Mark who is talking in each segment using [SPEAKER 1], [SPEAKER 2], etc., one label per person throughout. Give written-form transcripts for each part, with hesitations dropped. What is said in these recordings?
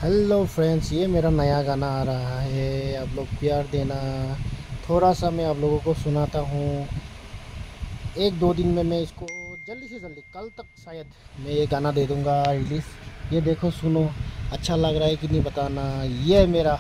[SPEAKER 1] Hello friends, ये मेरा नया गाना आ रहा है। आप लोग प्यार देना। थोड़ा सा मैं आप लोगों को सुनाता हूँ। एक दो दिन में मैं इसको जल्दी से जल्दी कल तक शायद मैं ये गाना दे दूँगा रिलीज़। ये देखो, सुनो, अच्छा लग रहा है कि नहीं बताना। ये है मेरा।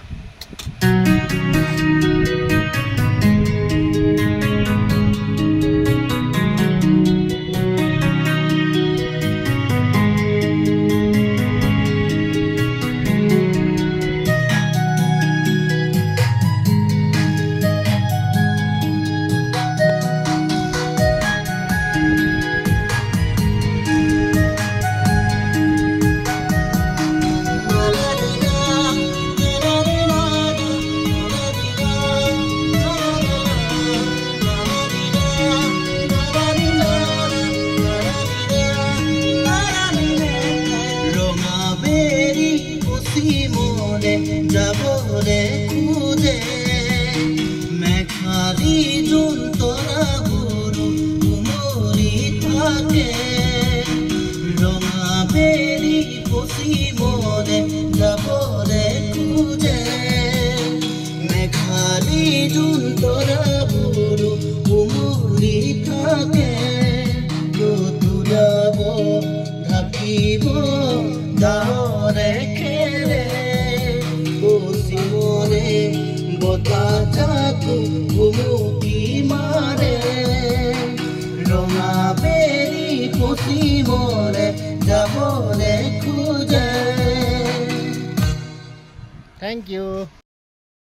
[SPEAKER 2] মনে যাবলে খুঁজে মেঘালি জোন তৰা গুৰু উমৰি থাকে ৰঙা বেৰি পচি মনে যাবলে খুঁজে মেঘালি জোন তৰা গুৰু উমৰি থাকে ৰতুৰাব ঢাকিব দাহৰে বতাহজাকো ঘুমুকি মাৰে ৰঙা বেৰি পচি মৰে যাবলে খোজে।
[SPEAKER 1] Thank you.